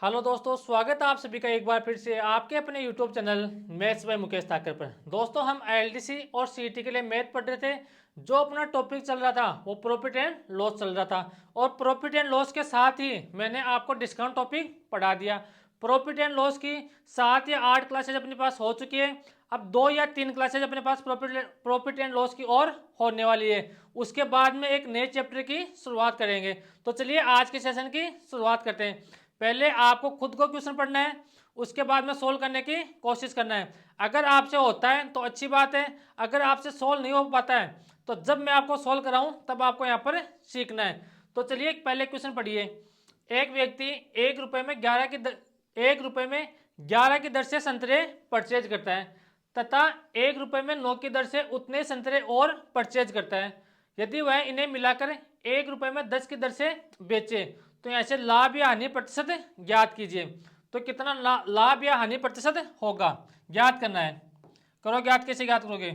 Hello दोस्तों, स्वागत है आप सभी का एक बार फिर से आपके अपने YouTube channel maths by Mukesh Thakar पर। दोस्तों, हम आईएलटीएस और सीईटी के लिए मैथ पढ़ रहे थे। जो अपना टॉपिक चल रहा था वो प्रॉफिट एंड लॉस चल रहा था, और प्रॉफिट एंड लॉस के साथ ही मैंने आपको डिस्काउंट टॉपिक पढ़ा दिया। प्रॉफिट एंड लॉस की 7 या 8 क्लासेज अपने पास हो चुकी है। अब 2 या 3 क्लासेज अपने पास प्रॉफिट एंड लॉस की और होने वाली है। उसके बाद में एक नए चैप्टर की शुरुआत करेंगे। तो चलिए आज के सेशन की शुरुआत करते हैं। पहले आपको खुद को क्वेश्चन पढ़ना है, उसके बाद में सोल्व करने की कोशिश करना है। अगर आपसे होता है तो अच्छी बात है, अगर आपसे सोल्व नहीं हो पाता है तो जब मैं आपको सोल्व कराऊं तब आपको यहाँ पर सीखना है। तो चलिए पहले क्वेश्चन पढ़िए। एक व्यक्ति 1 रुपये में 11 की दर से संतरे परचेज करता है तथा 1 रुपये में 9 की दर से उतने संतरे और परचेज करता है। यदि वह इन्हें मिलाकर 1 रुपये में 10 की दर से बेचे तो ऐसे लाभ या हानि प्रतिशत ज्ञात कीजिए। तो कितना लाभ या हानि प्रतिशत होगा ज्ञात करना है। करो ज्ञात, कैसे ज्ञात करोगे?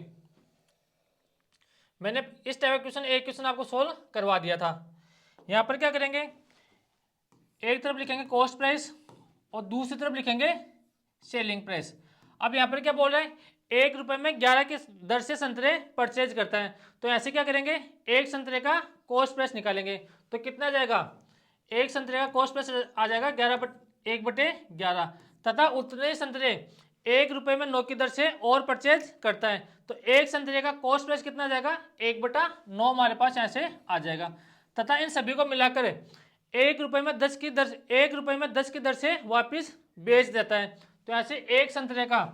मैंने इस टाइप का क्वेश्चन एक क्वेश्चन आपको सोल्व करवा दिया था। यहाँ पर क्या करेंगे, एक तरफ लिखेंगे कॉस्ट प्राइस और दूसरी तरफ लिखेंगे सेलिंग प्राइस। अब यहाँ पर क्या बोल रहे हैं, 1 रुपये में 11 की दर से संतरे परचेज करता है। तो ऐसे क्या करेंगे, एक संतरे का कॉस्ट प्राइस निकालेंगे। तो कितना जाएगा, एक संतरे का कॉस्ट प्राइस आ जाएगा 1/11 तथा उतने संतरे 1 रुपये में 9 की दर से और परचेज करता है। तो एक संतरे का कॉस्ट प्राइस कितना जाएगा, 1/9 हमारे पास ऐसे आ जाएगा। तथा इन सभी को मिलाकर 1 रुपये में 10 की दर 1 रुपये में 10 की दर से वापिस बेच देता है। तो ऐसे एक संतरे का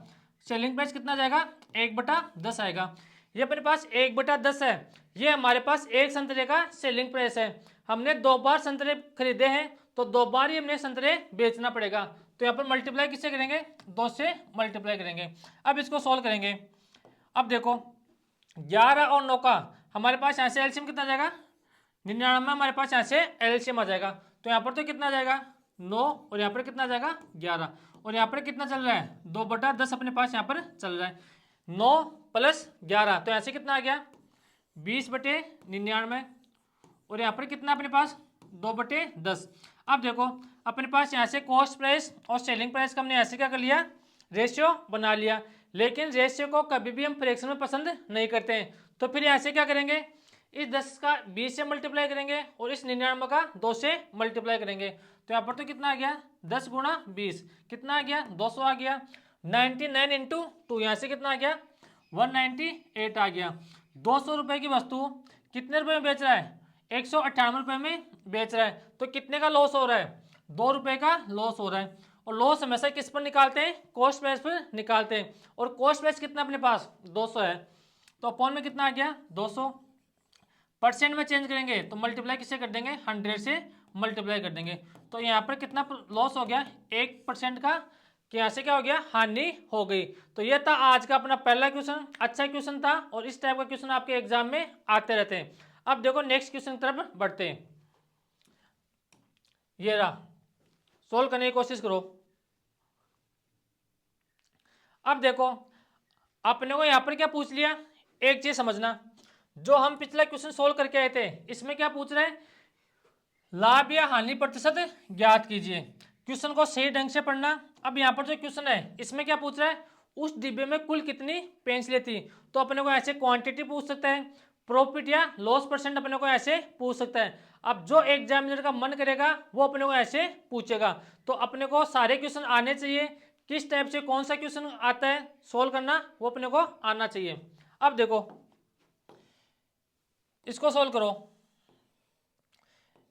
सेलिंग प्राइस कितना जाएगा, 1/10 आएगा। ये अपने पास 1/10 है, ये हमारे पास एक संतरे का सेलिंग प्राइस है। हमने 2 बार संतरे खरीदे हैं तो 2 बार ही हमने संतरे बेचना पड़ेगा। तो यहाँ पर मल्टीप्लाई किससे करेंगे, 2 से मल्टीप्लाई करेंगे। अब इसको सॉल्व करेंगे। अब देखो 11 और 9 का हमारे पास ऐसे एलसीएम कितना जाएगा, 99 हमारे पास ऐसे एलसीएम आ जाएगा। तो यहाँ पर तो कितना जाएगा 9 और यहाँ पर कितना जाएगा 11, और यहाँ पर कितना चल रहा है 2/10 अपने पास यहाँ पर चल रहा है। 9 + 11 तो ऐसे कितना आ गया 20/99, और यहाँ पर कितना अपने पास 2/10। अब देखो अपने पास यहाँ से कॉस्ट प्राइस और सेलिंग प्राइस का हमने ऐसे क्या कर लिया, रेशियो बना लिया। लेकिन रेशियो को कभी भी हम फ्रैक्शन में पसंद नहीं करते हैं। तो फिर ऐसे क्या करेंगे, इस 10 का 20 से मल्टीप्लाई करेंगे और इस 99 का 2 से मल्टीप्लाई करेंगे। तो यहाँ पर तो कितना आ गया 10 × 20 कितना आ गया 200 आ गया। 99 × 2 यहाँ से कितना आ गया 198 आ गया। 200 रुपये की वस्तु कितने रुपए में बेच रहा है, 198 रुपये में बेच रहा है। तो कितने का लॉस हो रहा है, 2 रुपये का लॉस हो रहा है। और लॉस हमेशा किस पर निकालते हैं, कॉस्ट प्राइस पर निकालते हैं। और कॉस्ट प्राइस कितना अपने पास 200 है, तो अपॉन में कितना आ गया 200। परसेंट में चेंज करेंगे तो मल्टीप्लाई किससे कर देंगे, 100 से मल्टीप्लाई कर देंगे। तो यहाँ पर कितना लॉस हो गया 1% का, कि यहाँ से क्या हो गया हानि हो गई। तो ये था आज का अपना पहला क्वेश्चन। अच्छा क्वेश्चन था और इस टाइप का क्वेश्चन आपके एग्जाम में आते रहते हैं। अब देखो नेक्स्ट क्वेश्चन की तरफ बढ़ते हैं। ये रहा, सोल्व करने की कोशिश करो। अब देखो अपने को यहाँ पर क्या पूछ लिया, एक चीज समझना, जो हम पिछला क्वेश्चन सोल्व करके आए थे इसमें क्या पूछ रहे हैं, लाभ या हानि प्रतिशत ज्ञात कीजिए। क्वेश्चन को सही ढंग से पढ़ना। अब यहाँ पर जो क्वेश्चन है इसमें क्या पूछ रहा है, उस डिब्बे में कुल कितनी पेंसिलें थी। तो अपने को ऐसे क्वांटिटी पूछ सकता है, प्रॉफिट या लॉस परसेंट अपने को ऐसे पूछ सकता है। अब जो एग्जामिनर का मन करेगा वो अपने को ऐसे पूछेगा। तो अपने को सारे क्वेश्चन आने चाहिए, किस टाइप से कौन सा क्वेश्चन आता है सोल्व करना वो अपने को आना चाहिए। अब देखो इसको सोल्व करो।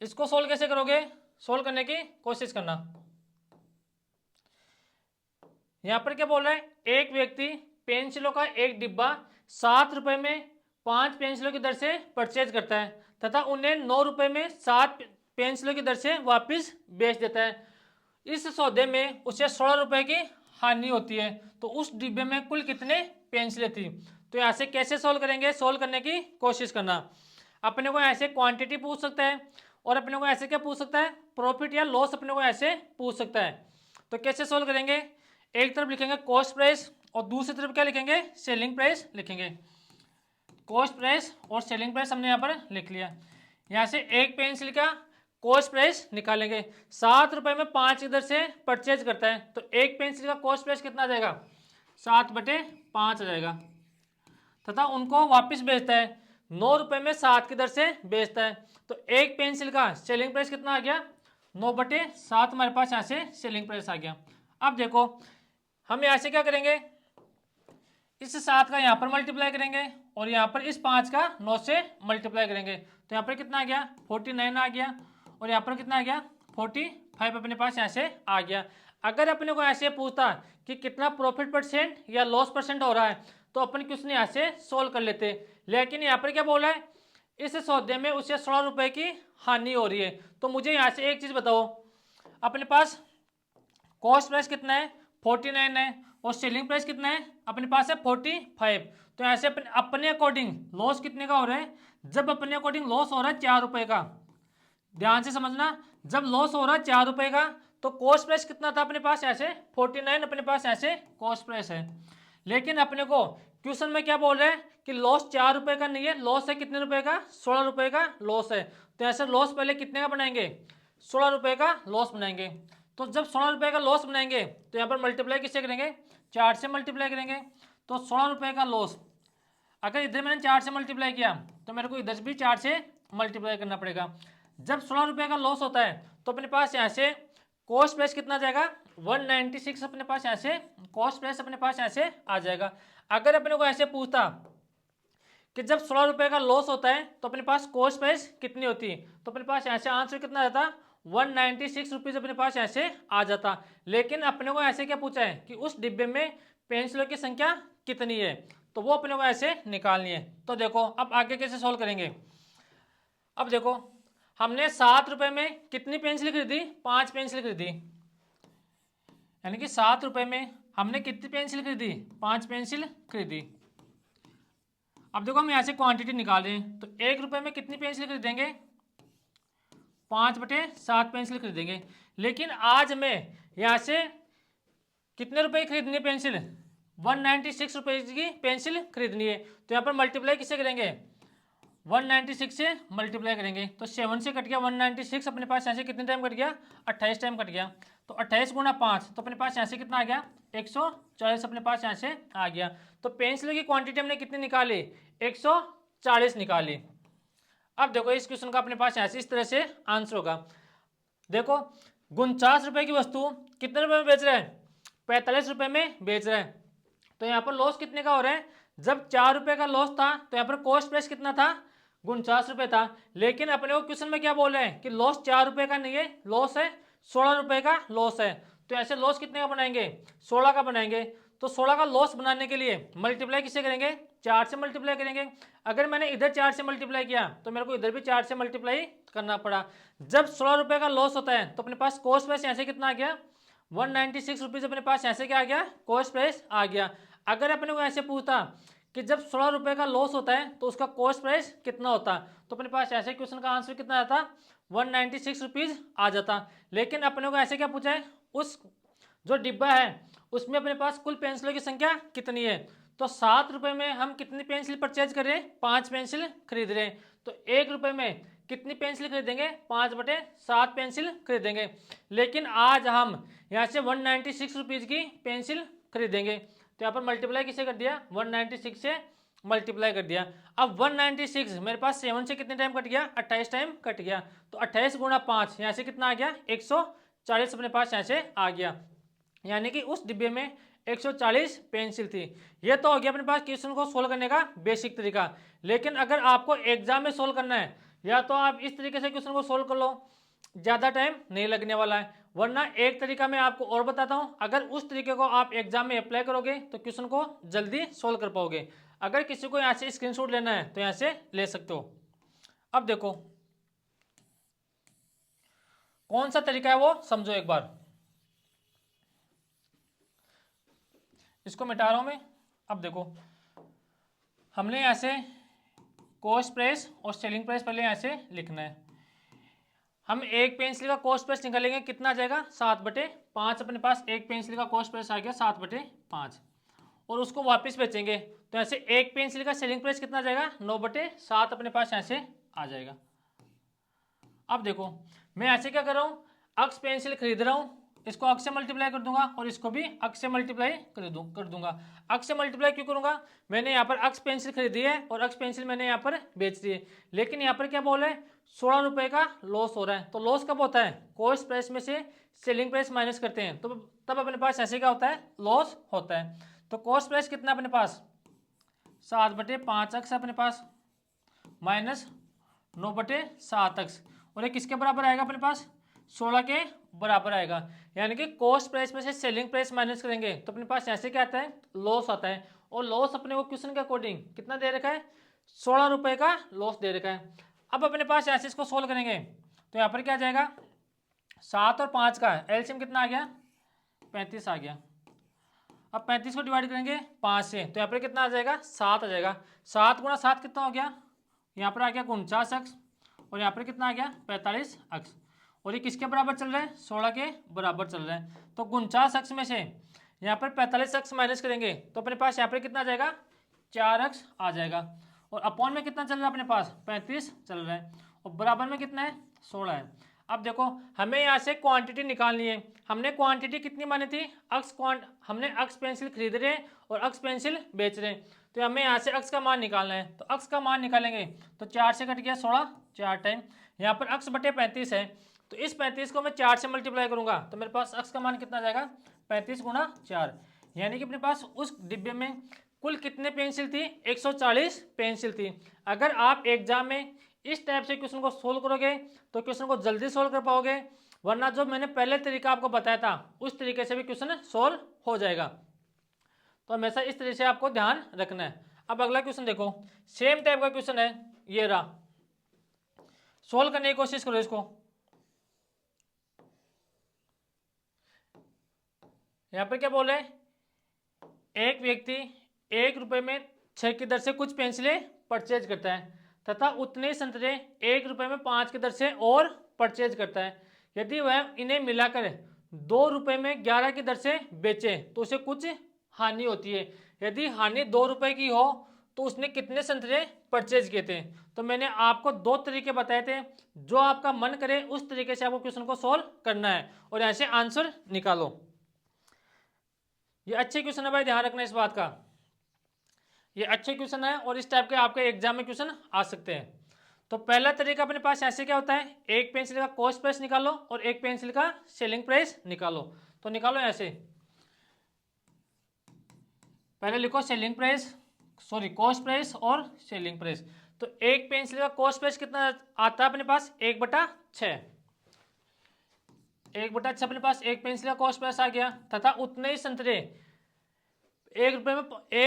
इसको सोल्व कैसे करोगे, सोल्व करने की कोशिश करना। यहां पर क्या बोल रहा है, एक व्यक्ति पेंसिलों का एक डिब्बा 7 रुपए में 5 पेंसिलों की दर से परचेज करता है तथा उन्हें 9 रुपए में 7 पेंसिलों की दर से वापस बेच देता है। इस सौदे में उसे 16 रुपए की हानि होती है। तो उस डिब्बे में कुल कितने पेंसिलें थी। तो ऐसे कैसे सोल्व करेंगे, सोल्व करने की कोशिश करना। अपने को ऐसे क्वांटिटी पूछ सकता है और अपने को ऐसे क्या पूछ सकता है, प्रॉफिट या लॉस अपने को ऐसे पूछ सकता है। तो कैसे सोल्व करेंगे, एक तरफ लिखेंगे कॉस्ट प्राइस और दूसरी तरफ क्या लिखेंगे, सेलिंग प्राइस लिखेंगे। कॉस्ट प्राइस और सेलिंग प्राइस हमने यहाँ पर लिख लिया। यहाँ से एक पेंसिल का कॉस्ट प्राइस निकालेंगे। 7 रुपए में 5 इधर से परचेज करता है तो एक पेंसिल का कॉस्ट प्राइस कितना आ जाएगा, 7/5 आ जाएगा। तथा उनको वापस बेचता है 9 रुपए में 7 की दर से बेचता है तो एक पेंसिल का सेलिंग प्राइस कितना आ गया, 9/7 हमारे पास यहाँ से सेलिंग प्राइस आ गया। अब देखो हम यहाँ से क्या करेंगे, इस 7 का यहाँ पर मल्टीप्लाई करेंगे और यहाँ पर इस 5 का 9 से मल्टीप्लाई करेंगे तो यहाँ पर कितना आ गया, 49 आ गया और यहाँ पर कितना आ गया, 45 अपने पास यहाँ से आ गया। अगर अपने को ऐसे पूछता कि कितना प्रॉफिट परसेंट या लॉस परसेंट हो रहा है तो अपन क्वेश्चन यहाँ से सोल्व कर लेते, लेकिन यहाँ पर क्या बोला है, इस सौदे में उसे 16 रुपए की हानि हो रही है। तो मुझे यहाँ से एक चीज़ बताओ, अपने पास कॉस्ट प्राइस कितना है, 49 है और सेलिंग प्राइस कितना है, अपने पास है 45। तो ऐसे अपने अकॉर्डिंग लॉस कितने का हो रहा है, जब अपने अकॉर्डिंग लॉस हो रहा है 4 रुपए का, ध्यान से समझना, जब लॉस हो रहा है 4 रुपए का तो कॉस्ट प्राइस कितना था अपने पास, ऐसे 49 अपने पास ऐसे कॉस्ट प्राइस है। लेकिन अपने को क्वेश्चन में क्या बोल रहे हैं कि लॉस 4 रुपए का नहीं है, लॉस है कितने रुपए का, 16 रुपए का लॉस है। तो ऐसे लॉस पहले कितने का बनाएंगे, 16 रुपए का लॉस बनाएंगे। तो जब 16 रुपए का लॉस बनाएंगे तो यहाँ पर मल्टीप्लाई किससे करेंगे, 4 से मल्टीप्लाई करेंगे। तो 16 रुपए का लॉस, अगर इधर मैंने 4 से मल्टीप्लाई किया तो मेरे को इधर भी 4 से मल्टीप्लाई करना पड़ेगा। जब 16 रुपए का लॉस होता है तो अपने पास यहाँ से कॉस्ट प्राइस कितना जाएगा, 196 अपने पास यहाँ से कॉस्ट प्राइस अपने पास यहाँ से आ जाएगा। अगर अपने को ऐसे पूछता कि जब 16 रुपए का लॉस होता है तो अपने पास कॉस्ट प्राइस कितनी होती है तो अपने पास यहाँ से आंसर कितना आ जाता, 196 रुपीज़ अपने पास ऐसे आ जाता। लेकिन अपने को ऐसे क्या पूछा है कि उस डिब्बे में पेंसिलों की संख्या कितनी है, तो वो अपने को ऐसे निकालनी है। तो देखो अब आगे कैसे सॉल्व करेंगे। अब देखो हमने 7 रुपए में कितनी पेंसिल खरीदी, 5 पेंसिल खरीदी, यानी कि 7 रुपए में हमने कितनी पेंसिल खरीदी, 5 पेंसिल खरीदी। अब देखो हम यहाँ से क्वांटिटी निकाल रहे हैं तो 1 रुपए में कितनी पेंसिल खरीदेंगे, 5/7 पेंसिल खरीदेंगे। लेकिन आज हमें यहाँ से कितने रुपए खरीदनी है पेंसिल, 196 रुपए की पेंसिल खरीदनी है। तो यहाँ पर मल्टीप्लाई किससे करेंगे, 196 से मल्टीप्लाई करेंगे तो 7 से कट गया 196, अपने पास यहाँ से कितने टाइम कट गया, 28 टाइम कट गया। तो 28 गुणा 5 तो अपने पास यहाँ से कितना आ गया, 140 अपने पास यहाँ से आ गया। तो पेंसिल की क्वांटिटी हमने कितनी निकाली, 140 निकाली। अब देखो इस क्वेश्चन का अपने पास यहाँ से इस तरह से आंसर होगा। देखो 49 रुपए की वस्तु कितने रुपए में बेच रहे हैं, 45 रुपए में बेच रहे हैं। तो यहाँ पर लॉस कितने का हो रहा है, जब 4 रुपए का लॉस था तो यहाँ पर कॉस्ट प्राइस कितना था, 49 रुपए था। लेकिन अपने को क्वेश्चन में क्या बोल रहे हैं कि लॉस 4 रुपए का नहीं है, लॉस है 16 रुपए का लॉस है। तो ऐसे लॉस कितने का बनाएंगे, 16 का बनाएंगे। तो 16 का लॉस बनाने के लिए मल्टीप्लाई किससे करेंगे, 4 से मल्टीप्लाई करेंगे। अगर मैंने इधर 4 से मल्टीप्लाई किया तो मेरे को इधर भी 4 से मल्टीप्लाई करना पड़ा। जब 16 रुपए का लॉस होता है तो अपने पास कॉस्ट प्राइस यहाँ से कितना आ गया, 196 रुपीज़ अपने पास यहाँ से क्या आ गया, कॉस्ट प्राइस आ गया। अगर अपने को ऐसे पूछता कि जब 16 रुपए का लॉस होता है तो उसका कॉस्ट प्राइस कितना होता तो अपने पास ऐसे क्वेश्चन का आंसर कितना आता, 196 रुपीज़ आ जाता। लेकिन अपने को ऐसे क्या पूछा है, उस जो डिब्बा है उसमें अपने पास कुल पेंसिलों की संख्या कितनी है। तो 7 रुपए में हम कितनी पेंसिल परचेज कर रहे हैं, 5 पेंसिल खरीद रहे हैं। तो 1 रुपए में कितनी पेंसिल खरीदेंगे, 5/7 पेंसिल खरीदेंगे। लेकिन आज हम यहाँ से 196 रुपीज़ की पेंसिल खरीदेंगे। तो यहाँ पर मल्टीप्लाई किसे कर दिया, 196 से मल्टीप्लाई कर दिया। अब 196 मेरे पास 7 से कितने टाइम कट गया, 28 टाइम कट गया। तो 28 गुणा 5 यहाँ से कितना आ गया, 140 अपने पास यहाँ से आ गया। यानी कि उस डिब्बे में 140 पेंसिल थी। ये तो हो गया अपने पास क्वेश्चन को सोल्व करने का बेसिक तरीका। लेकिन अगर आपको एग्जाम में सोल्व करना है या तो आप इस तरीके से क्वेश्चन को सोल्व कर लो, ज़्यादा टाइम नहीं लगने वाला है। वरना एक तरीका मैं आपको और बताता हूँ, अगर उस तरीके को आप एग्जाम में अप्लाई करोगे तो क्वेश्चन को जल्दी सोल्व कर पाओगे। अगर किसी को यहाँ से स्क्रीनशॉट लेना है तो यहाँ से ले सकते हो। अब देखो कौन सा तरीका है वो समझो एक बार। इसको मिटा रहा हूँ मैं। अब देखो हमने यहाँ से कॉस्ट प्राइस और सेलिंग प्राइस पहले यहाँ से लिखना है। हम एक पेंसिल का कॉस्ट प्राइस निकालेंगे, कितना आ जाएगा, 7/5 अपने पास एक पेंसिल का कॉस्ट प्राइस आ गया 7/5 और उसको वापस बेचेंगे। तो ऐसे एक पेंसिल का सेलिंग प्राइस कितना आ जाएगा, 9/7 अपने पास यहाँ से आ जाएगा। अब देखो मैं ऐसे क्या कर रहा हूँ, अक्स पेंसिल खरीद रहा हूँ, इसको अक्स से मल्टीप्लाई कर दूंगा और इसको भी अक्स से मल्टीप्लाई कर दूंगा। अक्स से मल्टीप्लाई क्यों करूंगा, मैंने यहाँ पर अक्स पेंसिल खरीदी है और अक्स पेंसिल मैंने यहाँ पर बेच दी है, लेकिन यहाँ पर क्या बोल रहे हैं 16 रुपये का लॉस हो रहा है। तो लॉस कब होता है, कॉस्ट प्राइस में से सेलिंग प्राइस माइनस करते हैं, तो तब अपने पास ऐसे क्या होता है, लॉस होता है। तो कॉस्ट प्राइस कितना अपने पास 7/5 अक्स अपने पास माइनस 9/7 अक्स, और ये किसके बराबर आएगा अपने पास 16 के बराबर आएगा। यानी कि कॉस्ट प्राइस में से सेलिंग प्राइस माइनस करेंगे तो अपने पास ऐसे क्या आता है, लॉस आता है। और लॉस अपने को क्वेश्चन के अकॉर्डिंग कितना दे रखा है, 16 रुपये का लॉस दे रखा है। अब अपने पास ऐसे इसको सोल्व करेंगे तो यहाँ पर क्या आ जाएगा, 7 और 5 का एलसीएम कितना आ गया, 35 आ गया। अब 35 को डिवाइड करेंगे 5 से तो यहाँ पर कितना आ जाएगा, 7 आ जाएगा। 7 गुणा 7 कितना हो गया, यहाँ पर आ गया 49 अक्स, और यहाँ पर कितना आ गया 45 अक्स, और ये किसके बराबर चल रहा है, 16 के बराबर चल रहा है। तो 49 अक्स में से यहाँ पर 45 अक्स माइनस करेंगे तो अपने पास यहाँ पर कितना आ जाएगा, 4 अक्स आ जाएगा। और अपॉन में कितना चल रहा है अपने पास, 35 चल रहा है, और बराबर में कितना है, 16 है। अब देखो हमें यहाँ से क्वांटिटी निकालनी है, हमने क्वांटिटी कितनी मानी थी, हमने अक्स पेंसिल खरीद रहे हैं और अक्स पेंसिल बेच रहे हैं, तो हमें यहाँ से अक्स का मान निकालना है। तो अक्स का मान निकालेंगे तो 4 से कट गया 16, 4 टाइम यहाँ पर अक्स बटे 35 है, तो इस 35 को मैं 4 से मल्टीप्लाई करूंगा तो मेरे पास अक्स का मान कितना आ जाएगा, 35 गुणा 4। यानी कि अपने पास उस डिब्बे में कुल कितने पेंसिल थी, 140 पेंसिल थी। अगर आप एग्जाम में इस टाइप से क्वेश्चन को सोल्व करोगे तो क्वेश्चन को जल्दी सोल्व कर पाओगे, वरना जो मैंने पहले तरीका आपको बताया था उस तरीके से भी क्वेश्चन सोल्व हो जाएगा। तो हमेशा इस तरीके से आपको ध्यान रखना है। अब अगला क्वेश्चन देखो, सेम टाइप का क्वेश्चन है, ये रहा, सोल्व करने की कोशिश करो इसको। यहां पर क्या बोल रहे हैं, एक व्यक्ति 1 रुपए में 6 की दर से कुछ पेंसिलें परचेज करता है तथा उतने ही संतरे 1 रुपए में 5 की दर से और परचेज करता है। यदि वह इन्हें मिलाकर 2 रुपए में 11 की दर से बेचे तो उसे कुछ हानि होती है। यदि हानि 2 रुपए की हो तो उसने कितने संतरे परचेज किए थे। तो मैंने आपको 2 तरीके बताए थे, जो आपका मन करे उस तरीके से आपको क्वेश्चन को सोल्व करना है और यहाँ से आंसर निकालो। ये अच्छे क्वेश्चन है भाई, ध्यान रखना इस बात का, ये अच्छे क्वेश्चन है और इस टाइप के आपके एग्जाम में क्वेश्चन आ सकते हैं। तो पहला तरीका अपने पास ऐसे क्या होता है, एक पेंसिल का कॉस्ट प्राइस निकालो और एक पेंसिल का सेलिंग प्राइस निकालो। तो निकालो ऐसे, पहले लिखो selling price, sorry cost price और सेलिंग प्राइस। तो एक पेंसिल का कॉस्ट प्राइस कितना आता है अपने पास, 1/6, 1/6 अपने पास एक पेंसिल का कॉस्ट प्राइस आ गया, तथा उतने ही संतरे 1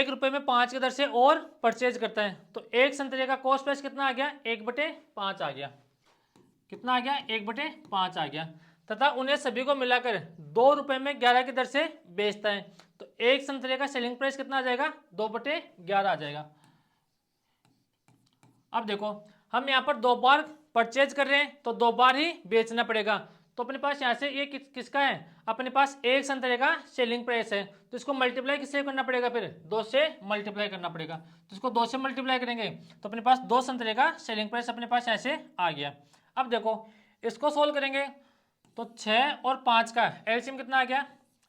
रुपए में 5 की दर से और परचेज करता है। तो एक संतरे का कॉस्ट प्राइस कितना आ गया, 1/5 आ गया। कितना आ गया, 1/5 आ गया, तथा उन्हें सभी को मिलाकर 2 रुपए में 11 की दर से बेचता है। तो एक संतरे का सेलिंग प्राइस कितना आ जाएगा, 2/11 आ जाएगा। अब देखो हम यहाँ पर 2 बार परचेज कर रहे हैं तो 2 बार ही बेचना पड़ेगा। तो अपने पास यहाँ से ये किसका है, अपने पास एक संतरे का सेलिंग प्राइस है, तो इसको मल्टीप्लाई किससे करना पड़ेगा, फिर 2 से मल्टीप्लाई करना पड़ेगा। तो इसको 2 से मल्टीप्लाई करेंगे तो अपने पास 2 संतरे का सेलिंग प्राइस अपने पास ऐसे आ गया। अब देखो इसको सोल्व करेंगे तो 6 और 5 का एलसीएम कितना आ गया,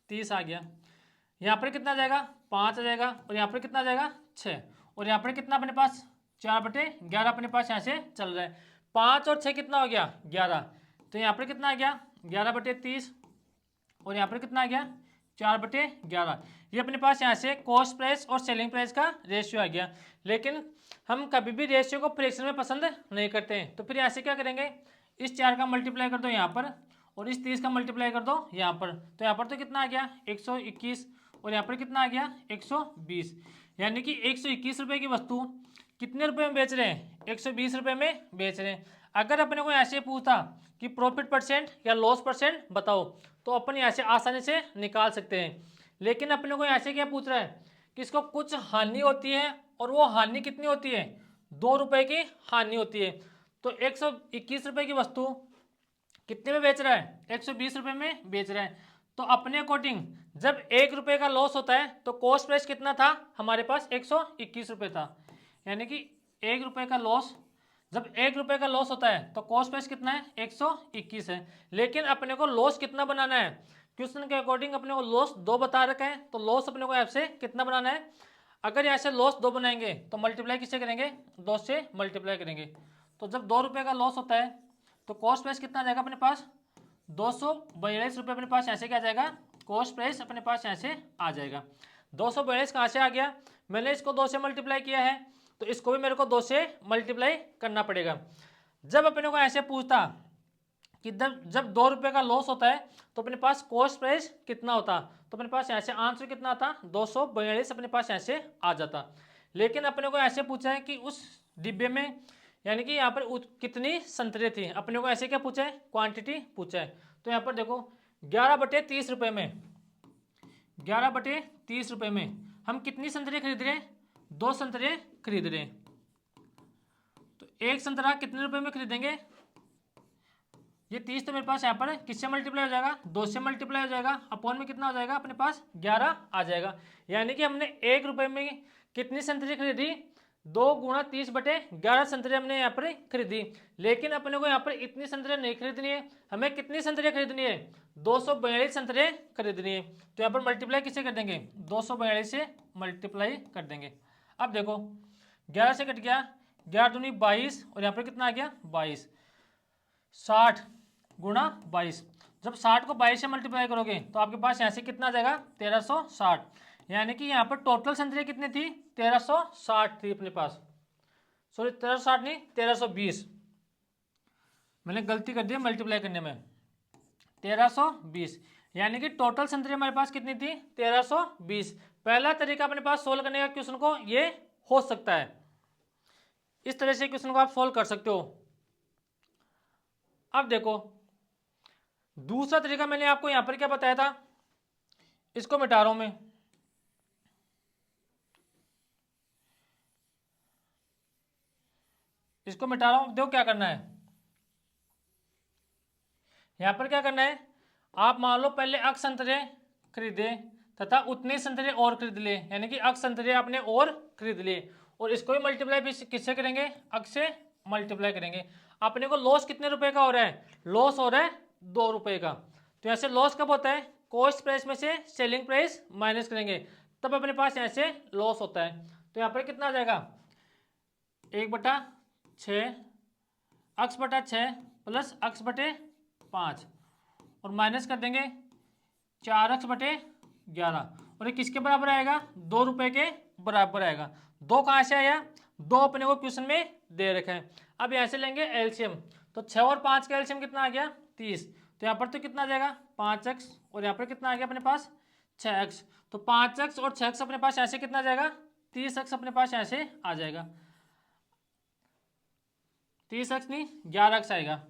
30 आ गया। यहाँ पर कितना आ जाएगा, 5 आ जाएगा, और यहाँ पर कितना आ जाएगा, 6, और यहाँ पर कितना अपने पास 4/11 अपने पास यहाँ से चल रहा है। 5 और 6 कितना हो गया, 11, तो यहाँ पर कितना आ गया 11/30, और यहाँ पर कितना आ गया 4/11। ये अपने पास यहाँ से कॉस्ट प्राइस और सेलिंग प्राइस का रेशियो आ गया। लेकिन हम कभी भी रेशियो को फ्रैक्शन में पसंद नहीं करते हैं, तो फिर यहाँ से क्या करेंगे, इस 4 का मल्टीप्लाई कर दो यहाँ पर और इस 30 का मल्टीप्लाई कर दो यहाँ पर। तो यहाँ पर तो कितना आ गया 121, और यहाँ पर कितना आ गया 120। यानी कि 121 रुपये की वस्तु कितने रुपए में बेच रहे हैं, 120 रुपये में बेच रहे हैं। अगर अपने को ऐसे पूछता कि प्रॉफिट परसेंट या लॉस परसेंट बताओ तो अपन यहाँ से आसानी से निकाल सकते हैं। लेकिन अपने को ऐसे क्या पूछ रहा है कि इसको कुछ हानि होती है, और वो हानि कितनी होती है, 2 रुपये की हानि होती है। तो 121 रुपये की वस्तु कितने में बेच रहा है, 120 रुपये में बेच रहा है। तो अपने अकॉर्डिंग जब 1 रुपये का लॉस होता है तो कॉस्ट प्राइस कितना था हमारे पास, 121 रुपये था। यानी कि 1 रुपये का लॉस जब 1 रुपये का लॉस होता है तो कॉस्ट प्राइस कितना है 121 है। लेकिन अपने को लॉस कितना बनाना है, क्वेश्चन के अकॉर्डिंग अपने को लॉस 2 बता रखा है, तो लॉस अपने को यहाँ से कितना बनाना है। अगर यहाँ से लॉस 2 बनाएंगे तो मल्टीप्लाई किससे करेंगे, 2 से मल्टीप्लाई करेंगे। तो जब 2 रुपये का लॉस होता है तो कॉस्ट प्राइस कितना आ जाएगा अपने पास 242 रुपये अपने पास ऐसे क्या आ जाएगा, कॉस्ट प्राइस अपने पास ऐसे आ जाएगा। 242 कहाँ से आ गया, मैंने इसको 2 से मल्टीप्लाई किया है, तो इसको भी मेरे को 2 से मल्टीप्लाई करना पड़ेगा। जब अपने को ऐसे पूछता कि जब 2 रुपये का लॉस होता है तो अपने पास कॉस्ट प्राइस कितना होता, तो अपने पास ऐसे आंसर कितना आता 242 अपने पास ऐसे आ जाता। लेकिन अपने को ऐसे पूछा है कि उस डिब्बे में यानी कि यहाँ पर कितनी संतरे थी, अपने को ऐसे क्या पूछा है, क्वांटिटी पूछा है। तो यहाँ पर देखो 11/30 रुपये में 11/30 रुपये में हम कितनी संतरे खरीद रहे हैं, 2 संतरे खरीद रहे हैं। तो एक संतरा कितने रुपए में खरीदेंगे, ये 30 तो मेरे पास यहाँ पर किससे मल्टीप्लाई हो जाएगा, 2 से मल्टीप्लाई हो जाएगा, अपॉन में कितना हो जाएगा अपने पास 11 आ जाएगा। यानी कि हमने 1 रुपये में कितनी संतरी खरीदी, 2 गुणा 30/11 संतरे हमने यहाँ पर खरीदी। लेकिन अपने को यहाँ पर इतनी संतरे नहीं खरीदनी है, हमें कितनी संतरे खरीदनी है 242 संतरे खरीदनी है। तो यहाँ पर मल्टीप्लाई किससे कर देंगे, 242 से मल्टीप्लाई कर देंगे। अब देखो 11 से कट गया, 11 दूनी 22 और यहाँ पर कितना आ गया 22, 60 गुणा 22। जब 60 को 22 से मल्टीप्लाई करोगे तो आपके पास यहाँ से कितना आ जाएगा 1360। यानी कि यहाँ पर टोटल संतरे कितनी थी 1360 थी अपने पास, सॉरी 1360 नहीं 1320, मैंने गलती कर दी मल्टीप्लाई करने में, 1320। यानी कि टोटल संतरे हमारे पास कितनी थी 1320। पहला तरीका अपने पास सोल्व करने का क्वेश्चन को ये हो सकता है, इस तरह से क्वेश्चन को आप सोल्व कर सकते हो। अब देखो दूसरा तरीका मैंने आपको यहां पर क्या बताया था, इसको मिटा रहा हूं मैं, इसको मिटा रहा हूं। देखो क्या करना है, यहां पर क्या करना है, आप मान लो पहले अक्ष संतरे खरीदे तथा उतने संतरे और खरीद ले, यानी कि अक्ष संतरे आपने और खरीद लिए, और इसको भी मल्टीप्लाई किससे करेंगे, अक्ष से मल्टीप्लाई करेंगे। अपने को लॉस कितने रुपए का हो रहा है, लॉस हो रहा है 2 रुपए का। तो ऐसे लॉस कब होता है, कॉस्ट प्राइस में से सेलिंग प्राइस माइनस करेंगे, तब अपने पास ऐसे लॉस होता है। तो यहाँ पर कितना आ जाएगा 1/6 x/6 प्लस x/5 और माइनस कर देंगे 4x/11, और ये किसके बराबर आएगा 2 रुपए के बराबर आएगा। 2 कहाँ से आया, 2 अपने को क्वेश्चन में दे रखा है। अब यहाँ से लेंगे एलसीएम, तो 6 और 5 का एलसीएम कितना आ गया 30, तो यहाँ पर तो कितना आ जाएगा 5x, और यहाँ पर कितना आ गया अपने पास 6x। तो 5x और 6x अपने पास ऐसे कितना आ जाएगा 30x अपने पास ऐसे आ जाएगा, 30x नहीं 11x आएगा।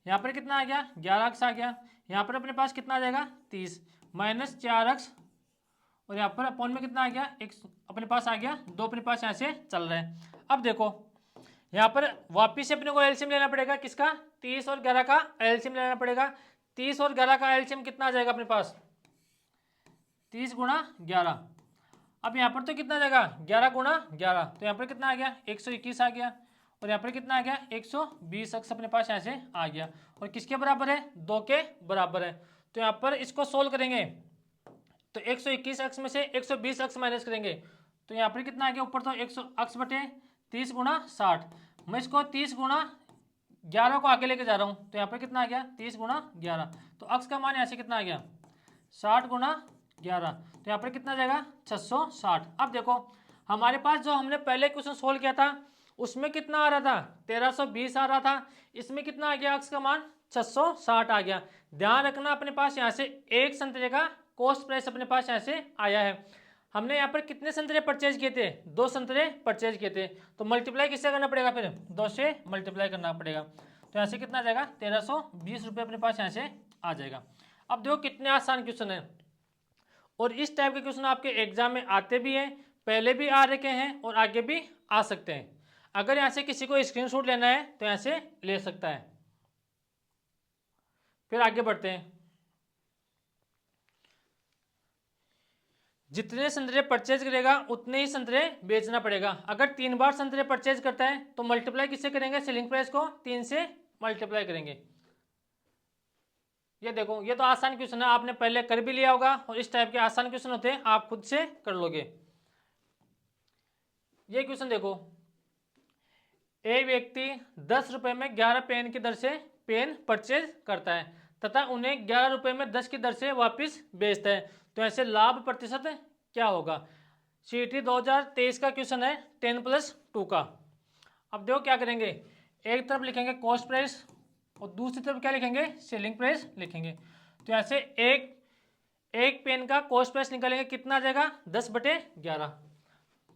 यहाँ पर कितना आ गया 11x आ गया, यहाँ पर अपने पास कितना आ जाएगा 30 माइनस 4x, और यहाँ पर अपॉन में कितना आ गया एक अपने पास आ गया 2 अपने पास यहाँ से चल रहा है। अब देखो यहाँ पर वापिस से अपने को एलसीएम लेना पड़ेगा, किसका 30 और 11 का एलसीएम लेना पड़ेगा। 30 और 11 का एलसीएम कितना आ जाएगा अपने पास 30 गुणा 11। अब यहाँ पर तो कितना आ जाएगा 11 गुणा 11, तो यहाँ पर कितना आ गया 121 आ गया, और यहाँ पर कितना आ गया 120x अपने पास यहाँ से आ गया, और किसके बराबर है 2 के बराबर है। तो यहाँ पर इसको सोल्व करेंगे तो 121x में से 120x माइनस करेंगे, तो यहाँ पर कितना आ गया ऊपर तो 100x/30 गुणा 60, मैं इसको 30 गुणा 11 को आगे लेके जा रहा हूँ, तो यहाँ पर कितना आ गया 30 गुणा 11, तो x का मान यहाँ से कितना आ गया 60 गुणा 11, तो यहाँ पर कितना आ जाएगा 660। अब देखो हमारे पास जो हमने पहले क्वेश्चन सोल्व किया था उसमें कितना आ रहा था 1320 आ रहा था, इसमें कितना आ गया x का मान 660 आ गया। ध्यान रखना अपने पास यहाँ से एक संतरे का कॉस्ट प्राइस अपने पास यहाँ से आया है। हमने यहाँ पर कितने संतरे परचेज किए थे 2 संतरे परचेज किए थे, तो मल्टीप्लाई किससे करना पड़ेगा फिर 2 से मल्टीप्लाई करना पड़ेगा। तो यहाँ से कितना आ जाएगा 1320 रुपये अपने पास यहाँ से आ जाएगा। अब देखो कितने आसान क्वेश्चन है, और इस टाइप के क्वेश्चन आपके एग्जाम में आते भी हैं, पहले भी आ रखे हैं और आगे भी आ सकते हैं। अगर यहाँ से किसी को स्क्रीनशॉट लेना है तो यहाँ से ले सकता है। फिर आगे बढ़ते हैं। जितने संतरे परचेज करेगा उतने ही संतरे बेचना पड़ेगा। अगर 3 बार संतरे परचेज करता है तो मल्टीप्लाई किससे करेंगे, सेलिंग प्राइस को 3 से मल्टीप्लाई करेंगे। ये देखो, ये तो आसान क्वेश्चन है, आपने पहले कर भी लिया होगा, और इस टाइप के आसान क्वेश्चन होते हैं, आप खुद से कर लोगे। ये क्वेश्चन देखो, एक व्यक्ति 10 रुपए में 11 पेन की दर से पेन परचेज करता है तथा उन्हें 11 रुपए में 10 की दर से वापस बेचता है, तो ऐसे लाभ प्रतिशत क्या होगा। CET 2023 का क्वेश्चन है 10+2 का। अब देखो क्या करेंगे, एक तरफ लिखेंगे कॉस्ट प्राइस और दूसरी तरफ क्या लिखेंगे, सेलिंग प्राइस लिखेंगे। तो ऐसे एक पेन का कॉस्ट प्राइस निकालेंगे, कितना आ जाएगा 10/11।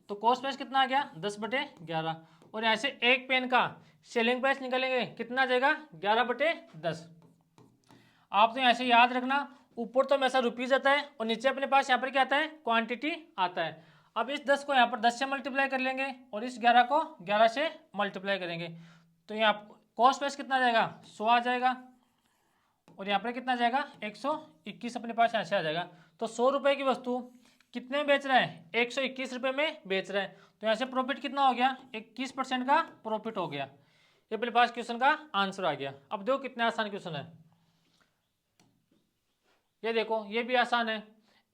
तो कॉस्ट प्राइस कितना आ गया 10/11, और ऐसे एक पेन का सेलिंग प्राइस निकालेंगे, कितना आ जाएगा 11/10। आप तो ऐसे याद रखना, ऊपर तो हमेशा रुपीज आता है और नीचे अपने पास यहाँ पर क्या आता है, क्वांटिटी आता है। अब इस 10 को यहाँ पर 10 से मल्टीप्लाई कर लेंगे और इस 11 को 11 से मल्टीप्लाई करेंगे, तो यहाँ कॉस्ट प्राइस कितना आ जाएगा 100 आ जाएगा, और यहाँ पर कितना आ जाएगा 121 अपने पास यहाँ से आ जाएगा। तो 100 रुपये की वस्तु कितने में बेच रहा है, 121 रुपये में बेच रहा है, तो यहाँ से प्रॉफिट कितना हो गया, 21% का प्रॉफिट हो गया। ये अपने पास क्वेश्चन का आंसर आ गया। अब देखो कितना आसान क्वेश्चन है, ये देखो ये भी आसान है।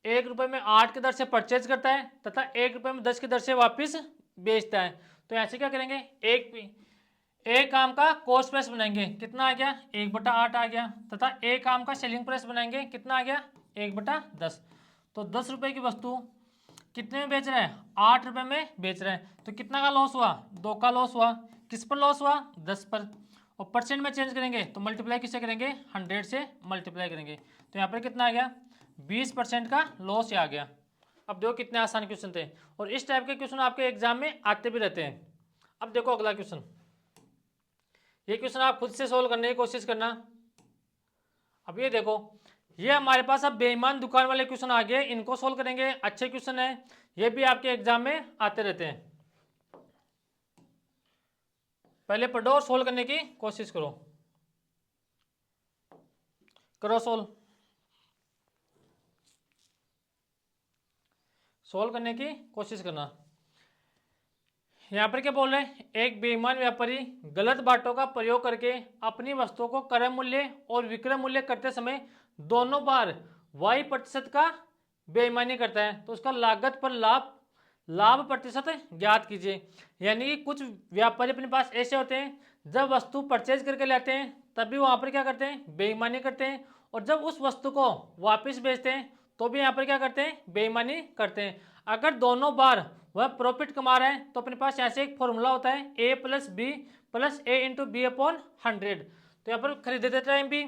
1 रुपये में 8 की दर से परचेज करता है तथा 1 रुपये में 10 की दर से वापस बेचता है, तो ऐसे क्या करेंगे, एक काम का कॉस्ट प्राइस बनाएंगे, कितना आ गया 1/8 आ गया, तथा एक काम का सेलिंग प्राइस बनाएंगे, कितना आ गया 1/10। तो 10 रुपये की वस्तु कितने में बेच रहा है, 8 रुपये में बेच रहा है, तो कितना का लॉस हुआ, 2 का लॉस हुआ। किस पर लॉस हुआ, 10 पर। और परसेंट में चेंज करेंगे तो मल्टीप्लाई किससे करेंगे, 100 से मल्टीप्लाई करेंगे, तो यहाँ पर कितना आ गया 20% का लॉस आ गया। अब देखो कितने आसान क्वेश्चन थे, और इस टाइप के क्वेश्चन आपके एग्जाम में आते भी रहते हैं। अब देखो अगला क्वेश्चन, ये क्वेश्चन आप खुद से सोल्व करने की कोशिश करना। अब ये देखो, ये हमारे पास अब बेईमान दुकान वाले क्वेश्चन आ गए, इनको सोल्व करेंगे, अच्छे क्वेश्चन है, ये भी आपके एग्जाम में आते रहते हैं। पहले पढ़ो और सोल्व करने की कोशिश करो, करो सोल्व करने की कोशिश करना। यहाँ पर क्या बोल रहे हैं, एक बेईमान व्यापारी गलत बातों का प्रयोग करके अपनी वस्तुओं को क्रय मूल्य और विक्रय मूल्य करते समय दोनों बार y% का बेईमानी करता है, तो उसका लागत पर लाभ प्रतिशत ज्ञात कीजिए। यानी कि कुछ व्यापारी अपने पास ऐसे होते हैं, जब वस्तु परचेज करके लाते हैं तभी वहाँ पर क्या करते हैं, बेईमानी करते हैं, और जब उस वस्तु को वापस बेचते हैं तो भी यहाँ पर क्या करते हैं, बेईमानी करते हैं। अगर दोनों बार वह प्रॉफिट कमा रहा है तो अपने पास ऐसे एक फॉर्मूला होता है A+B+A×B/100। तो यहाँ पर खरीदते टाइम भी,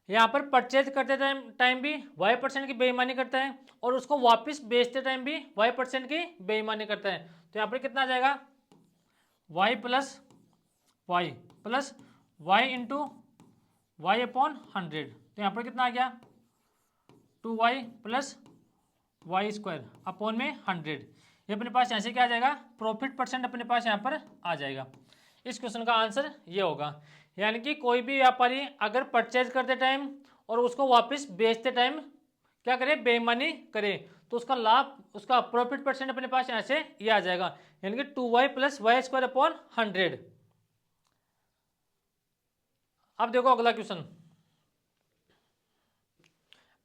यहाँ पर परचेज करते टाइम भी y% की बेईमानी करता है, और उसको वापस बेचते टाइम भी y% की बेईमानी करता है। तो यहाँ पर कितना आ जाएगा, y+y तो यहाँ पर कितना आ गया 2y+y²/100। ये अपने पास ऐसे क्या आ जाएगा, प्रॉफिट परसेंट अपने पास यहाँ पर आ जाएगा। इस क्वेश्चन का आंसर ये होगा। यानी कि कोई भी व्यापारी अगर परचेज करते टाइम और उसको वापस बेचते टाइम क्या करे, बेईमानी करे, तो उसका लाभ, उसका प्रॉफिट परसेंट अपने पास यहाँ से ये आ जाएगा, यानी कि 2y+y²/100। अब देखो अगला क्वेश्चन,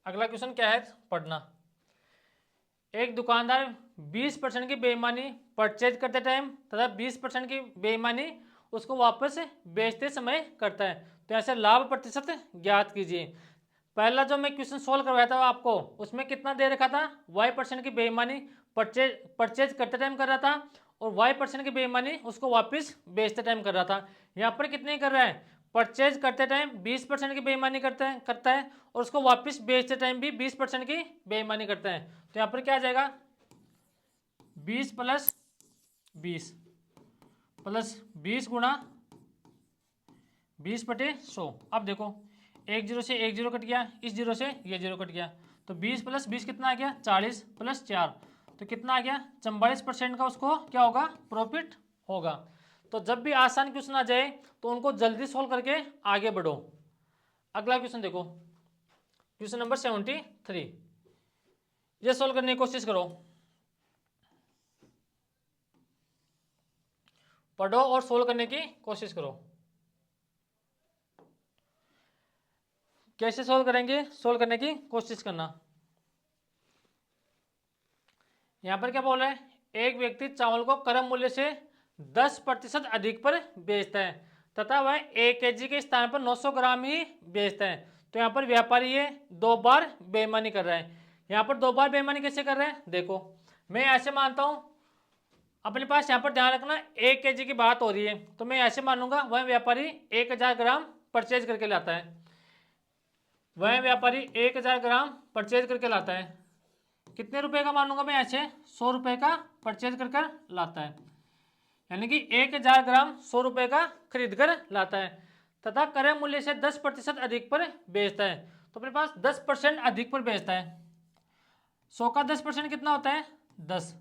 अगला क्वेश्चन क्या है पढ़ना। एक दुकानदार 20% की बेईमानी परचेज करते टाइम तथा 20% की बेईमानी उसको वापस बेचते समय करता है, तो ऐसे लाभ प्रतिशत ज्ञात कीजिए। पहला जो मैं क्वेश्चन सोल्व करवाया था आपको, उसमें कितना दे रखा था, y% की बेईमानी परचेज करते टाइम कर रहा था, और y% की बेईमानी उसको वापस बेचते टाइम कर रहा था। यहाँ पर कितने कर रहा है, परचेज करते टाइम 20% की बेईमानी करता है और उसको वापस बेचते टाइम भी 20% की बेईमानी करता है। तो यहाँ पर क्या आ जाएगा 20+20 +20 गुणा 20/100। अब देखो 1 0 से 1 0 कट गया, इस 0 से ये 0 कट गया, तो 20+20 कितना आ गया 40 + 4, तो कितना आ गया 44% का उसको क्या होगा, प्रॉफिट होगा। तो जब भी आसान क्वेश्चन आ जाए तो उनको जल्दी सोल्व करके आगे बढ़ो। अगला क्वेश्चन देखो, क्वेश्चन नंबर 73। ये सोल्व करने की कोशिश करो, पढ़ो और सोल्व करने की कोशिश करो। कैसे सोल्व करेंगे, सोल्व करने की कोशिश करना। यहां पर क्या बोल रहा है, एक व्यक्ति चावल को क्रय मूल्य से 10% अधिक पर बेचता है तथा वह 1 kg के स्थान पर 900 ग्राम ही बेचता है। तो यहाँ पर व्यापारी ये 2 बार बेईमानी कर रहा है। यहाँ पर 2 बार बेईमानी कैसे कर रहा है, देखो मैं ऐसे मानता हूं, अपने पास यहाँ पर ध्यान रखना 1 kg की बात हो रही है, तो मैं ऐसे मानूंगा वह व्यापारी 1000 ग्राम परचेज करके लाता है। वह व्यापारी 1000 ग्राम परचेज करके लाता है। कितने रुपए का मानूंगा मैं ऐसे, 100 रुपए का परचेज कर लाता है, यानी कि 1000 ग्राम 100 रुपए का खरीद कर लाता है तथा क्रय मूल्य से 10% अधिक पर बेचता है। तो अपने पास 10% अधिक पर बेचता है। 100 का 10% कितना होता है, 10।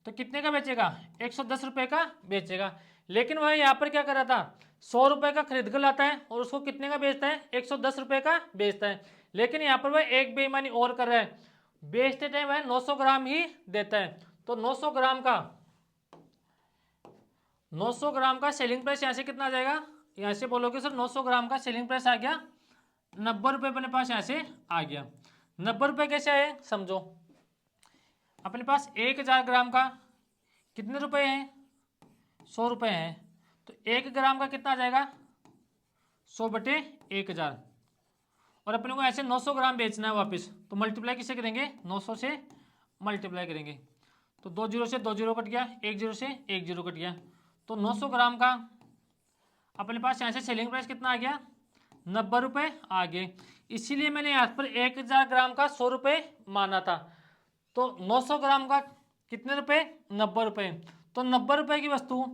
तो कितने का बेचेगा, 110 रुपए का बेचेगा। लेकिन वह यहाँ पर क्या कर रहा था, 100 रुपए का खरीद कर लाता है और उसको कितने का बेचता है, 110 रुपए का बेचता है। लेकिन यहाँ पर वह एक बेईमानी और कर रहा है, बेचते टाइम वह 900 ग्राम ही देता है। तो 900 ग्राम का सेलिंग प्राइस यहाँ से कितना आ जाएगा, यहाँ से बोलोगे सर 900 ग्राम का सेलिंग प्राइस आ गया 90 रुपये, अपने पास यहाँ से आ गया 90 रुपये। कैसे आए समझो, अपने पास 1000 ग्राम का कितने रुपए हैं, 100 रुपये हैं। तो 1 ग्राम का कितना आ जाएगा, 100/1000। और अपने को ऐसे 900 ग्राम बेचना है वापस, तो मल्टीप्लाई किसे करेंगे, 900 से मल्टीप्लाई करेंगे। तो 2 जीरो से 2 जीरो कट गया, 1 जीरो से 1 जीरो कट गया। तो 900 ग्राम का अपने पास यहाँ से सेलिंग प्राइस कितना आ गया, 90 रुपये आ गए। इसीलिए मैंने यहाँ पर 1000 ग्राम का 100 रुपये माना था। तो 900 ग्राम का कितने रुपए, 90 रुपये। तो 90 रुपये की वस्तु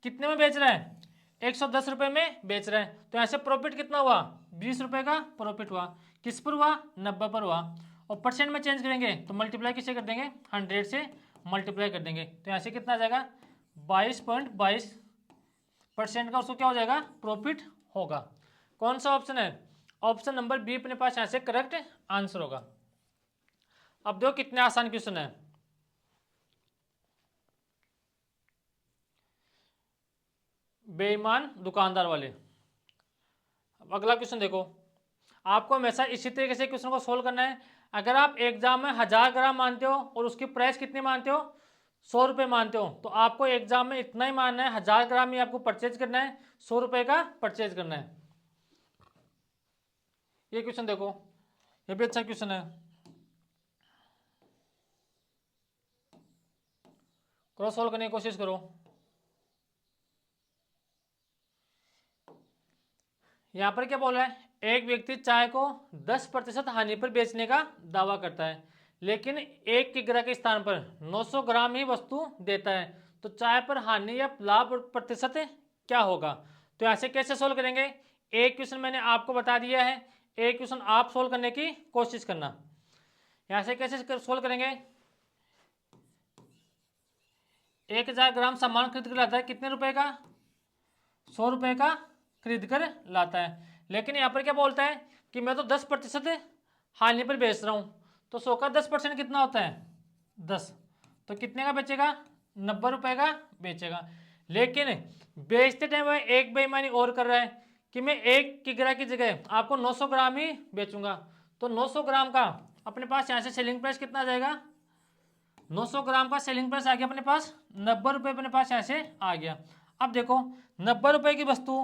कितने में बेच रहा है, 110 रुपये में बेच रहा है। तो यहाँ से प्रॉफिट कितना हुआ, 20 रुपये का प्रॉफिट हुआ। किस पर हुआ, 90 पर हुआ। और परसेंट में चेंज करेंगे तो मल्टीप्लाई किसे कर देंगे, 100 से मल्टीप्लाई कर देंगे। तो यहाँ से कितना आ जाएगा, 22.22% का उसको क्या हो जाएगा, प्रॉफिट होगा। कौन सा ऑप्शन है, ऑप्शन नंबर बी अपने पास यहाँ से करेक्ट आंसर होगा। अब देखो कितने आसान क्वेश्चन है। बेईमान दुकानदार वाले। अब अगला क्वेश्चन देखो, आपको हमेशा इसी तरीके से क्वेश्चन को सोल्व करना है। अगर आप एग्जाम में 1000 ग्राम मानते हो और उसकी प्राइस कितनी मानते हो, 100 रुपये मानते हो, तो आपको एग्जाम में इतना ही मानना है, 1000 ग्राम ही आपको परचेज करना है, 100 रुपये का परचेज करना है। ये क्वेश्चन देखो, ये भी अच्छा क्वेश्चन है, करो सोल्व करने की कोशिश करो। यहां पर क्या बोल रहा है, एक व्यक्ति चाय को 10% हानि पर बेचने का दावा करता है, लेकिन 1 किग्रा के स्थान पर 900 ग्राम ही वस्तु देता है। तो चाय पर हानि या लाभ प्रतिशत क्या होगा। तो यहाँ से कैसे सोल्व करेंगे, एक क्वेश्चन मैंने आपको बता दिया है, एक क्वेश्चन आप सोल्व करने की कोशिश करना। यहाँ से कैसे सोल्व करेंगे, 1000 ग्राम सामान खरीद कर लाता है, कितने रुपए का, 100 रुपये का खरीद कर लाता है। लेकिन यहाँ पर क्या बोलता है कि मैं तो 10% हानि पर बेच रहा हूँ। तो 100 का 10% कितना होता है, 10। तो कितने का बेचेगा, 90 रुपये का बेचेगा। लेकिन बेचते टाइम वह एक बेईमानी और कर रहा है कि मैं 1 किग्रा की जगह आपको 900 ग्राम ही बेचूंगा। तो 900 ग्राम का अपने पास यहाँ से सेलिंग प्राइस कितना आ जाएगा, 900 ग्राम का सेलिंग प्राइस आ गया अपने पास 90 रुपये, अपने पास यहाँ से आ गया। अब देखो 90 रुपये की वस्तु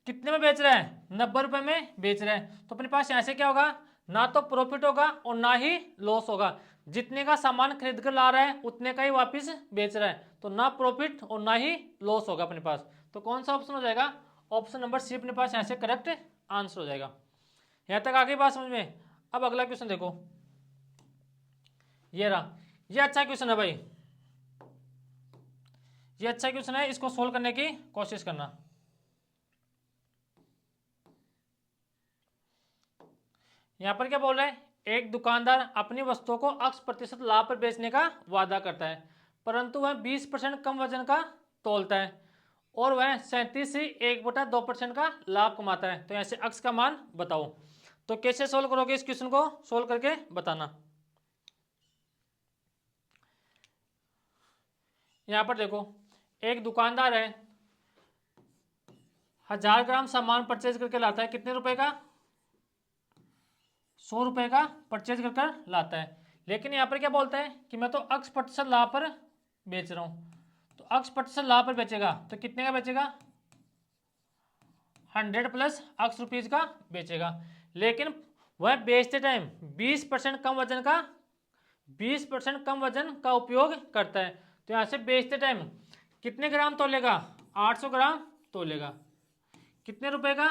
कितने में बेच रहा है, 90 रुपये में बेच रहा है। तो अपने पास यहाँ से क्या होगा, ना तो प्रॉफिट होगा और ना ही लॉस होगा। जितने का सामान खरीद कर ला रहा है उतने का ही वापस बेच रहा है, तो ना प्रॉफिट और ना ही लॉस होगा अपने पास। तो कौन सा ऑप्शन हो जाएगा, ऑप्शन नंबर सी अपने पास यहाँ से करेक्ट आंसर हो जाएगा। यहाँ तक आ गई बात समझ में। अब अगला क्वेश्चन देखो, ये रहा, ये अच्छा क्वेश्चन है भाई, ये अच्छा क्वेश्चन है, इसको सोल्व करने की कोशिश करना। यहां पर क्या बोल रहा है, एक दुकानदार अपनी वस्तुओं को X% लाभ पर बेचने का वादा करता है, परंतु वह 20% कम वजन का तौलता है और वह 37 से 1/2% का लाभ कमाता है। तो ऐसे X का मान बताओ। तो कैसे सोल्व करोगे इस क्वेश्चन को, सोल्व करके बताना। यहाँ पर देखो, एक दुकानदार है, 1000 ग्राम सामान परचेज करके लाता है, कितने रुपए का? 100 रुपए का परचेज कर कर लाता है। लेकिन यहाँ पर क्या बोलता है कि मैं तो x प्रतिशत लाभ पर बेच रहा हूँ, तो x प्रतिशत लाभ पर बेचेगा तो कितने का बेचेगा? 100 प्लस x रुपीज़ का बेचेगा। लेकिन वह बेचते टाइम 20% कम वजन का 20% कम वजन का उपयोग करता है। तो यहाँ से बेचते टाइम कितने ग्राम तोलेगा? 800 ग्राम तोलेगा। कितने रुपए का?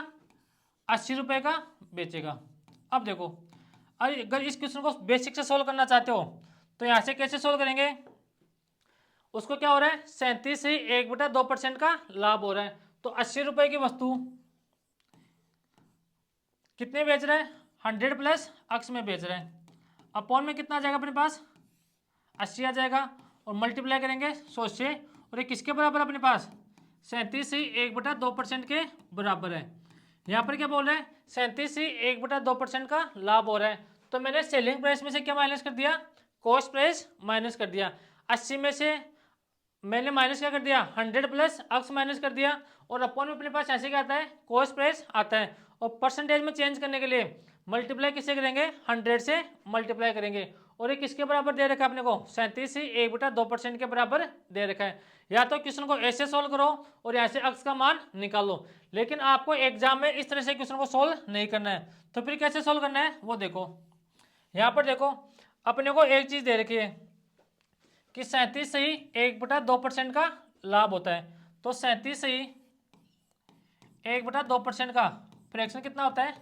80 रुपए का बेचेगा। अब देखो, अगर इस क्वेश्चन को बेसिक से सोल्व करना चाहते हो तो यहाँ से कैसे सोल्व करेंगे? उसको क्या हो रहा है? 37 से 1/2% का लाभ हो रहा है। तो 80 रुपए की वस्तु कितने बेच रहा है? 100 प्लस x में बेच रहा है। अपॉन में कितना आ जाएगा अपने पास? 80 आ जाएगा, और मल्टीप्लाई करेंगे 100 से, और ये किसके बराबर अपने पास? 37 से 1/2% के बराबर है। यहाँ पर क्या बोल रहे हैं? 37 से 1/2% का लाभ हो रहा है। तो मैंने सेलिंग प्राइस में से क्या माइनस कर दिया? कॉस्ट प्राइस माइनस कर दिया। 80 में से मैंने माइनस क्या कर दिया? 100 प्लस x माइनस कर दिया, और अपॉन में अपने पास ऐसे क्या आता है? कॉस्ट प्राइस आता है। और परसेंटेज में चेंज करने के लिए मल्टीप्लाई किससे करेंगे? 100 से मल्टीप्लाई करेंगे। और ये किसके बराबर दे रखा है अपने को? 37 से 1/2% के बराबर दे रखा है। या तो क्वेश्चन को ऐसे सोल्व करो और यहाँ से x का मान निकालो, लेकिन आपको एग्जाम में इस तरह से क्वेश्चन को सोल्व नहीं करना है। तो फिर कैसे सोल्व करना है वो देखो। यहाँ पर देखो, अपने को एक चीज दे रखी है कि 37 से ही 1/2% का लाभ होता है। तो 37 से ही 1/2% का फ्रैक्शन कितना होता है?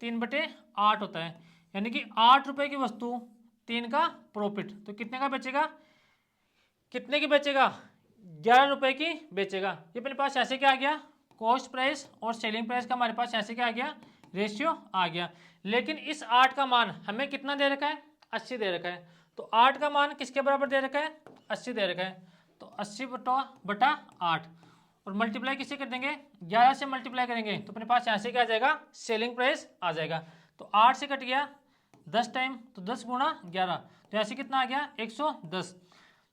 3/8 होता है। यानी कि 8 रुपए की वस्तु 3 का प्रॉफिट, तो कितने का बेचेगा? कितने की बेचेगा? 11 रुपए की बेचेगा। ये अपने पास ऐसे क्या आ गया? कॉस्ट प्राइस और सेलिंग प्राइस का हमारे पास ऐसे क्या आ गया? रेशियो आ गया। लेकिन इस 8 का मान हमें कितना दे रखा है? 80 दे रखा है। तो 8 का मान किसके बराबर दे रखा है? 80 दे रखा है। तो 80/8, और मल्टीप्लाई किससे कर देंगे? 11 से मल्टीप्लाई करेंगे तो अपने पास यहाँ से क्या आ जाएगा? सेलिंग प्राइस आ जाएगा। तो 8 से कट गया 10 टाइम, तो 10 गुणा 11, तो ऐसे कितना आ गया? 110।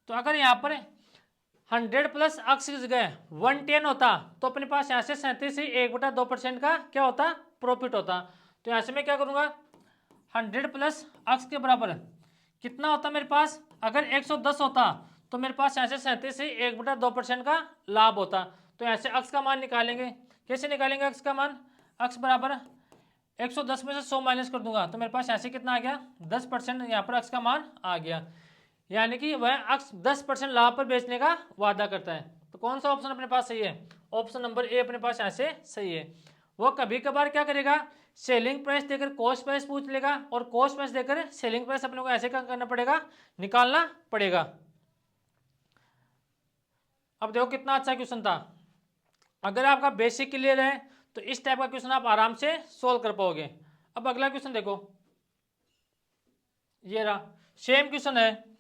तो अगर यहाँ पर 100 प्लस x की जगह 110 होता तो अपने पास यहाँ से 37 से 1/2% का क्या होता? प्रॉफिट होता। तो यहाँ से मैं क्या करूँगा? 100 प्लस x के बराबर कितना होता मेरे पास? अगर 110 होता तो मेरे पास यहाँ से 37 से 1/2% का लाभ होता। तो यहाँ से x का मान निकालेंगे। कैसे निकालेंगे x का मान? x बराबर 110 में से 100 माइनस कर दूंगा तो मेरे पास ऐसे कितना आ गया? 10%। यहाँ पर x का मान आ गया। यानी कि वह x 10% लाभ पर बेचने का वादा करता है। तो कौन सा ऑप्शन अपने पास सही है? ऑप्शन नंबर ए अपने पास ऐसे सही है। वो कभी कभार क्या करेगा? सेलिंग प्राइस देकर कॉस्ट प्राइस पूछ लेगा, और कॉस्ट प्राइस देकर सेलिंग प्राइस अपने को ऐसे क्या करना पड़ेगा? निकालना पड़ेगा। अब देखो कितना अच्छा क्वेश्चन था। अगर आपका बेसिक क्लियर है तो इस टाइप का क्वेश्चन आप आराम से सोल्व कर पाओगे। अब अगला क्वेश्चन देखो, ये रहा, सेम क्वेश्चन है।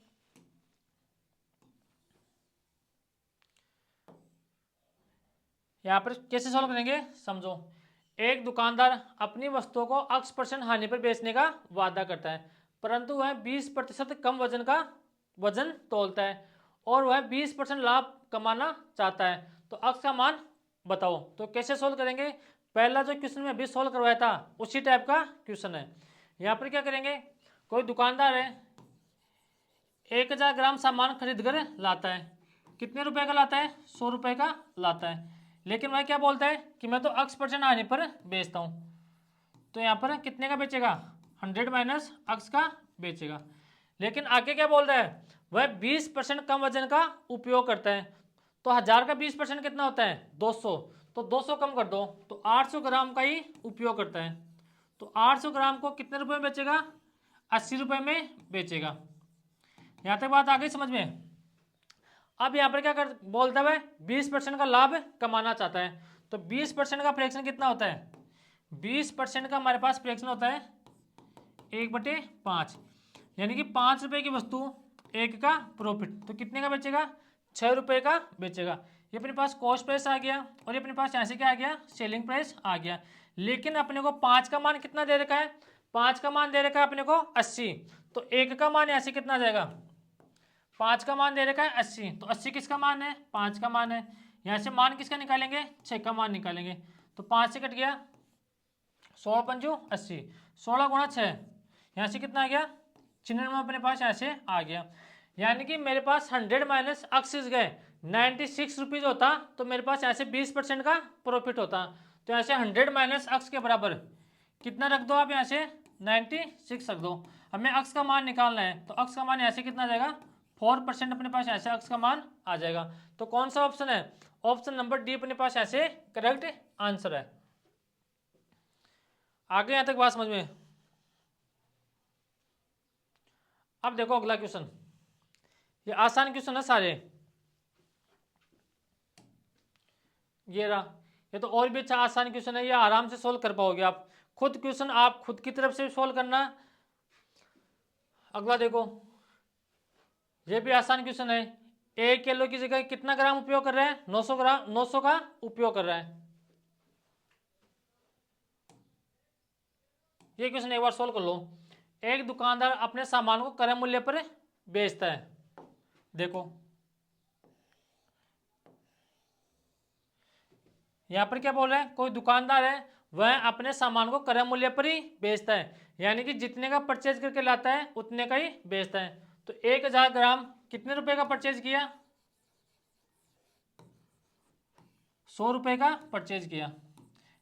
यहां पर कैसे सोल्व करेंगे समझो। एक दुकानदार अपनी वस्तुओं को x% हानि पर बेचने का वादा करता है, परंतु वह 20% कम वजन का वजन तोलता है और वह 20% लाभ कमाना चाहता है। तो x का मान बताओ। तो कैसे सोल्व करेंगे? पहला जो क्वेश्चन में अभी सोल्व करवाया था उसी टाइप का क्वेश्चन है। यहाँ पर क्या करेंगे? कोई दुकानदार है, 1000 ग्राम सामान खरीद कर लाता है। कितने रुपए का लाता है? 100 रुपए का लाता है। लेकिन वह क्या बोलता है कि मैं तो x% आने पर बेचता हूँ। तो यहाँ पर कितने का बेचेगा? 100 माइनस x का बेचेगा। लेकिन आगे क्या बोल रहा है? वह 20% कम वजन का उपयोग करता है। तो 1000 का 20% कितना होता है? 200। तो 200 कम कर दो, तो 800 ग्राम का ही उपयोग करता है। तो 800 ग्राम को कितने रुपए में बेचेगा? 80 रुपए में बेचेगा। यहाँ तक बात आ गई समझ में? अब यहाँ पर क्या कर बोलता है? 20% का लाभ कमाना चाहता है। तो 20% का फ्रैक्शन कितना होता है? 20% का हमारे पास फ्रैक्शन होता है 1/5, यानी कि 5 रुपए की वस्तु 1 का प्रॉफिट, तो कितने का बेचेगा? 6 रुपए का बेचेगा। ये अपने पास कॉस्ट प्राइस आ गया, और ये अपने पास यहाँ से क्या आ गया? सेलिंग प्राइस आ गया। लेकिन अपने को 5 का मान कितना दे रखा है? 5 का मान दे रखा है अपने को 80। तो 1 का मान यहाँ से कितना आ जाएगा? 5 का मान दे रखा है 80, तो 80 किसका मान है, 5 का मान है। यहाँ से मान किसका निकालेंगे, 6 का मान निकालेंगे। तो 5 से कट गया, 16 पंजू 80, 16 गुणा 6, यहाँ से कितना आ गया 96 अपने पास यहाँ से आ गया। यानी कि मेरे पास 100 माइनस अक्सिस गए 96 रुपीज़ होता, तो मेरे पास यहाँ से 20% का प्रॉफिट होता। तो यहाँ से 100 माइनस अक्स के बराबर कितना रख दो आप, यहाँ से 96 रख दो। हमें अक्स का मान निकालना है, तो अक्स का मान यहाँ से कितना आ जाएगा 4% अपने पास यहाँ से अक्स का मान आ जाएगा। तो कौन सा ऑप्शन है, ऑप्शन नंबर डी अपने पास यहाँ से करेक्ट आंसर है। आगे यहाँ तक बात समझ में। अब देखो अगला क्वेश्चन, ये आसान क्वेश्चन है सारे, ये रहा। ये तो और भी अच्छा आसान क्वेश्चन है, ये आराम से सोल्व कर पाओगे आप खुद। क्वेश्चन आप खुद की तरफ से सोल्व करना। अगला देखो, ये भी आसान क्वेश्चन है। 1 किलो की जगह कितना ग्राम उपयोग कर रहे हैं, 900 ग्राम, 900 का उपयोग कर रहा है। ये क्वेश्चन एक बार सोल्व कर लो। एक दुकानदार अपने सामान को क्रय मूल्य पर बेचता है। देखो यहां पर क्या बोल रहे हैं, कोई दुकानदार है वह अपने सामान को क्रय मूल्य पर ही बेचता है, यानी कि जितने का परचेज करके लाता है उतने का ही बेचता है। तो 1000 ग्राम कितने रुपए का परचेज किया, 100 रुपए का परचेज किया।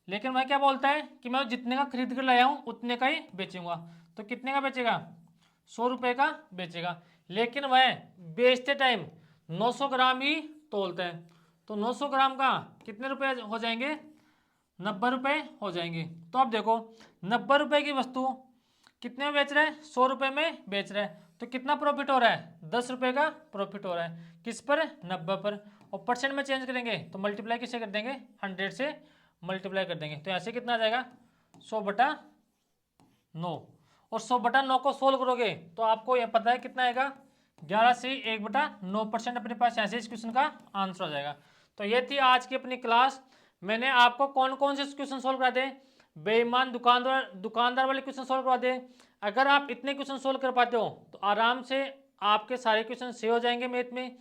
लेकिन वह क्या बोलता है कि मैं जितने का खरीद कर लाया हूं उतने का ही बेचूंगा। तो कितने का बेचेगा, 100 रुपए का बेचेगा। लेकिन वह बेचते टाइम 900 ग्राम ही तोलता है। तो 900 ग्राम का कितने रुपए हो जाएंगे, 90 रुपए हो जाएंगे। तो अब देखो 90 रुपए की वस्तु कितने में बेच रहा है, 100 रुपए में बेच रहा है। तो कितना प्रॉफिट हो रहा है, 10 रुपए का प्रॉफिट हो रहा है। किस पर, 90 पर। और परसेंट में चेंज करेंगे तो मल्टीप्लाई किससे कर देंगे, 100 से मल्टीप्लाई कर देंगे। तो ऐसे कितना आ जाएगा 100/9। और 100/9 को सोल्व करोगे तो आपको यह पता है कितना आएगा, 11 से 1/9% अपने पास ऐसे इस क्वेश्चन का आंसर हो जाएगा। तो ये थी आज की अपनी क्लास। मैंने आपको कौन कौन से क्वेश्चन सोल्व करा दे, बेईमान दुकानदार वाले क्वेश्चन सोल्व करवा दे। अगर आप इतने क्वेश्चन सोल्व कर पाते हो तो आराम से आपके सारे क्वेश्चन सेव हो जाएंगे मैथ में।